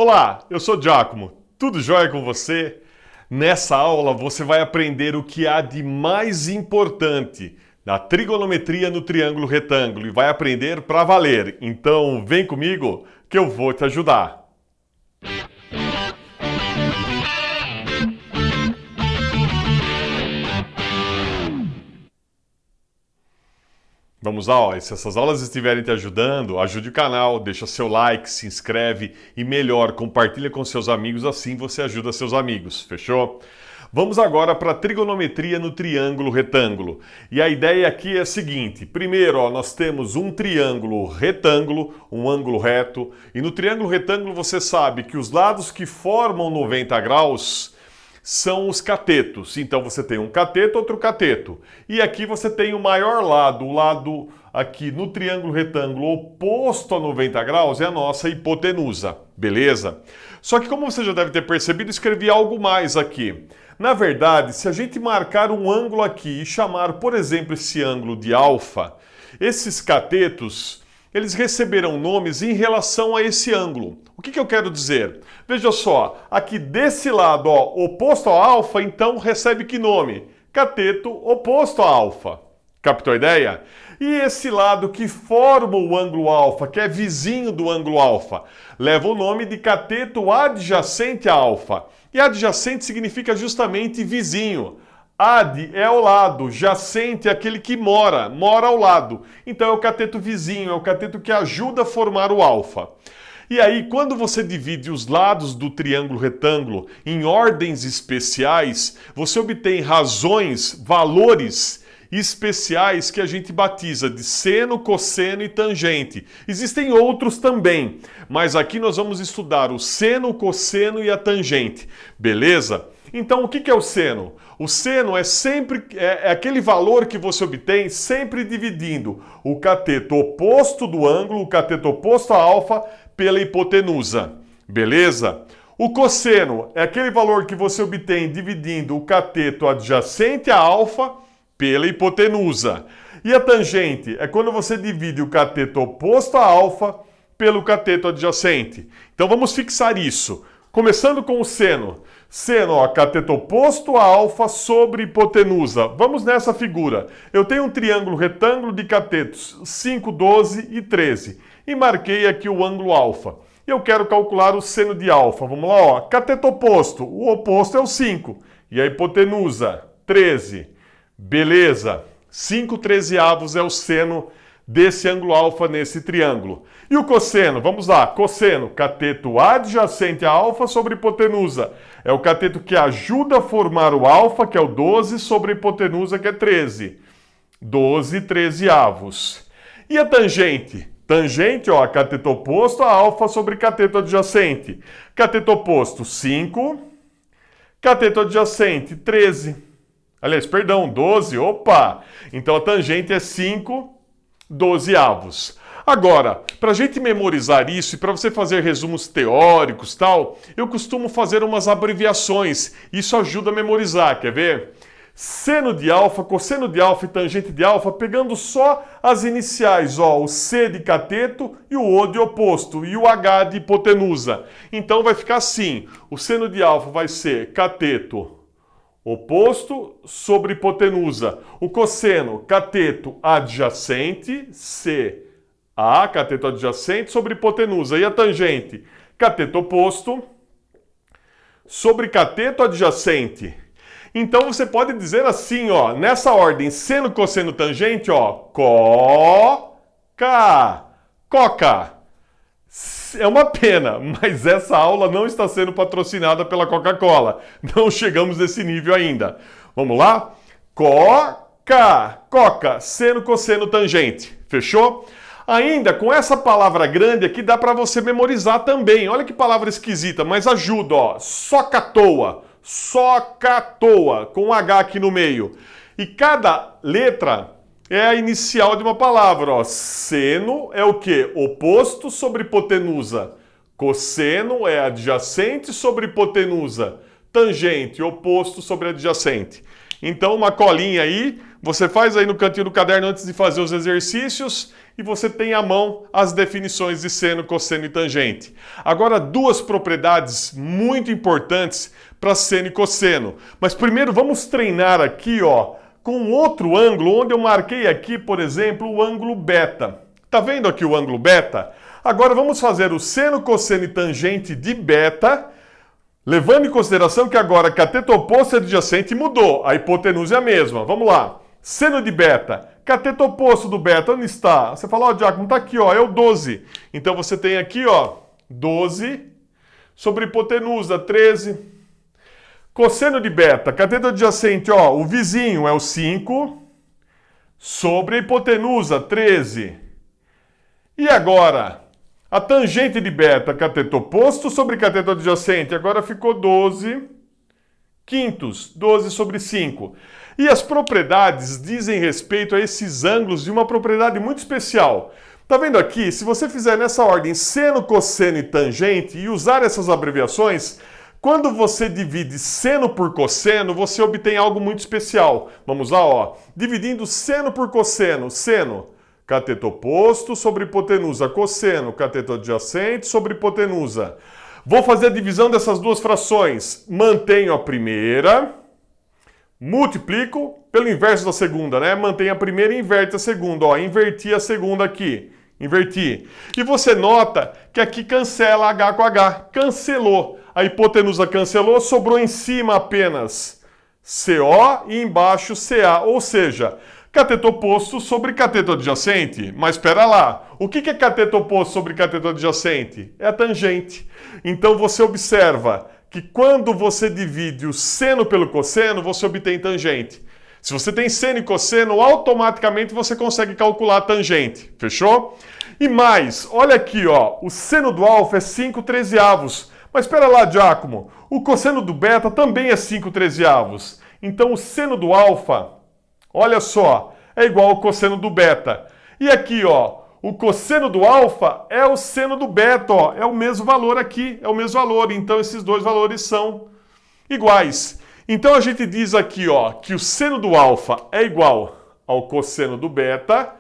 Olá, eu sou Giacomo. Tudo jóia com você? Nessa aula você vai aprender o que há de mais importante na trigonometria no triângulo retângulo e vai aprender para valer. Então vem comigo que eu vou te ajudar. Vamos lá, ó. Se essas aulas estiverem te ajudando, ajude o canal, deixa seu like, se inscreve e melhor, compartilha com seus amigos, assim você ajuda seus amigos, fechou? Vamos agora para a trigonometria no triângulo retângulo. E a ideia aqui é a seguinte: primeiro, ó, nós temos um triângulo retângulo, um ângulo reto, e no triângulo retângulo você sabe que os lados que formam 90 graus são os catetos. Então você tem um cateto, outro cateto. E aqui você tem o maior lado, o lado aqui no triângulo retângulo oposto a 90 graus é a nossa hipotenusa, beleza? Só que como você já deve ter percebido, escrevi algo mais aqui. Na verdade, se a gente marcar um ângulo aqui e chamar, por exemplo, esse ângulo de alfa, esses catetos, eles receberão nomes em relação a esse ângulo. O que eu quero dizer? Veja só, aqui desse lado, ó, oposto a alfa, então recebe que nome? Cateto oposto a alfa. Captou a ideia? E esse lado que forma o ângulo alfa, que é vizinho do ângulo alfa, leva o nome de cateto adjacente a alfa. E adjacente significa justamente vizinho. Ad é ao lado, jacente é aquele que mora ao lado. Então é o cateto vizinho, é o cateto que ajuda a formar o alfa. E aí, quando você divide os lados do triângulo retângulo em ordens especiais, você obtém razões, valores especiais que a gente batiza de seno, cosseno e tangente. Existem outros também, mas aqui nós vamos estudar o seno, o cosseno e a tangente, beleza? Então, o que é o seno? O seno é sempre aquele valor que você obtém sempre dividindo o cateto oposto do ângulo, o cateto oposto a alfa, pela hipotenusa, beleza? O cosseno é aquele valor que você obtém dividindo o cateto adjacente a alfa pela hipotenusa. E a tangente é quando você divide o cateto oposto a alfa pelo cateto adjacente. Então vamos fixar isso. Começando com o seno. Seno, ó, cateto oposto a alfa sobre hipotenusa. Vamos nessa figura. Eu tenho um triângulo retângulo de catetos 5, 12 e 13. E marquei aqui o ângulo alfa. Eu quero calcular o seno de alfa. Vamos lá, ó. Cateto oposto. O oposto é o 5. E a hipotenusa, 13. Beleza. 5/13 é o seno desse ângulo alfa nesse triângulo. E o cosseno? Vamos lá. Cosseno, cateto adjacente a alfa sobre hipotenusa. É o cateto que ajuda a formar o alfa, que é o 12, sobre a hipotenusa, que é 13. 12/13. E a tangente? Tangente, ó, cateto oposto a alfa sobre cateto adjacente. Cateto oposto, 5. Cateto adjacente, 13. Aliás, perdão, 12. Opa! Então a tangente é 5/12. Agora, para a gente memorizar isso e para você fazer resumos teóricos e tal, eu costumo fazer umas abreviações. Isso ajuda a memorizar, quer ver? Seno de alfa, cosseno de alfa e tangente de alfa, pegando só as iniciais, ó, o C de cateto e o O de oposto e o H de hipotenusa. Então vai ficar assim, o seno de alfa vai ser cateto oposto sobre hipotenusa. O cosseno, cateto adjacente, CA, cateto adjacente sobre hipotenusa. E a tangente, cateto oposto sobre cateto adjacente. Então você pode dizer assim, ó, nessa ordem, seno, cosseno, tangente, ó, coca. É uma pena, mas essa aula não está sendo patrocinada pela Coca-Cola. Não chegamos nesse nível ainda. Vamos lá? Coca, seno, cosseno, tangente. Fechou? Ainda, com essa palavra grande aqui, dá para você memorizar também. Olha que palavra esquisita, mas ajuda, ó. Socatoa, com um H aqui no meio. E cada letra é a inicial de uma palavra, ó. Seno é o quê? Oposto sobre hipotenusa. Cosseno é adjacente sobre hipotenusa. Tangente, oposto sobre adjacente. Então, uma colinha aí, você faz aí no cantinho do caderno antes de fazer os exercícios e você tem à mão as definições de seno, cosseno e tangente. Agora, duas propriedades muito importantes para seno e cosseno. Mas primeiro vamos treinar aqui, ó, com outro ângulo, onde eu marquei aqui, por exemplo, o ângulo beta. Tá vendo aqui o ângulo beta? Agora vamos fazer o seno, cosseno e tangente de beta, levando em consideração que agora cateto oposto e adjacente mudou, a hipotenusa é a mesma. Vamos lá. Seno de beta, cateto oposto do beta, onde está? Você fala, ó, Giacomo, tá aqui, ó, é o 12. Então você tem aqui, ó, 12 sobre hipotenusa, 13. Cosseno de beta, cateto adjacente, ó, o vizinho é o 5 sobre a hipotenusa, 13. E agora, a tangente de beta, cateto oposto sobre cateto adjacente, agora ficou 12 quintos, 12 sobre 5. E as propriedades dizem respeito a esses ângulos de uma propriedade muito especial. Tá vendo aqui? Se você fizer nessa ordem seno, cosseno e tangente e usar essas abreviações, quando você divide seno por cosseno, você obtém algo muito especial. Vamos lá, ó. Dividindo seno por cosseno, seno, cateto oposto sobre hipotenusa, cosseno, cateto adjacente sobre hipotenusa. Vou fazer a divisão dessas duas frações. Mantenho a primeira, multiplico pelo inverso da segunda, né? Mantenho a primeira e inverte a segunda, ó. Inverti a segunda aqui. Inverti. E você nota que aqui cancela H com H. Cancelou. A hipotenusa cancelou, sobrou em cima apenas CO e embaixo CA. Ou seja, cateto oposto sobre cateto adjacente. Mas espera lá. O que é cateto oposto sobre cateto adjacente? É a tangente. Então você observa que quando você divide o seno pelo cosseno, você obtém tangente. Se você tem seno e cosseno, automaticamente você consegue calcular a tangente. Fechou? E mais, olha aqui, ó, o seno do alfa é 5/13. Mas espera lá, Giacomo, o cosseno do beta também é 5/13. Então o seno do alfa, olha só, é igual ao cosseno do beta. E aqui, ó, o cosseno do alfa é o seno do beta, ó, é o mesmo valor aqui, é o mesmo valor. Então esses dois valores são iguais. Então a gente diz aqui, ó, que o seno do alfa é igual ao cosseno do beta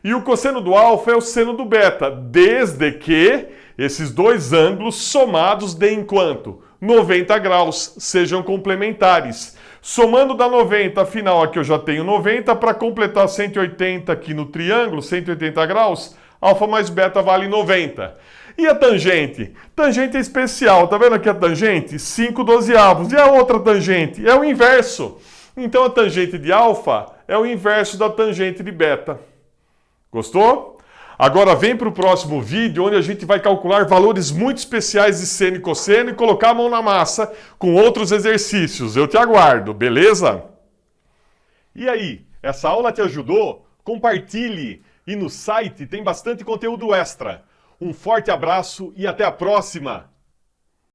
e o cosseno do alfa é o seno do beta, desde que esses dois ângulos somados deem quanto? 90 graus, sejam complementares. Somando da 90, afinal aqui eu já tenho 90, para completar 180 aqui no triângulo, 180 graus, alfa mais beta vale 90. E a tangente? Tangente é especial, tá vendo aqui a tangente? 5/12. E a outra tangente? É o inverso. Então a tangente de alfa é o inverso da tangente de beta. Gostou? Agora vem para o próximo vídeo, onde a gente vai calcular valores muito especiais de seno e cosseno e colocar a mão na massa com outros exercícios. Eu te aguardo, beleza? E aí, essa aula te ajudou? Compartilhe! E no site tem bastante conteúdo extra. Um forte abraço e até a próxima!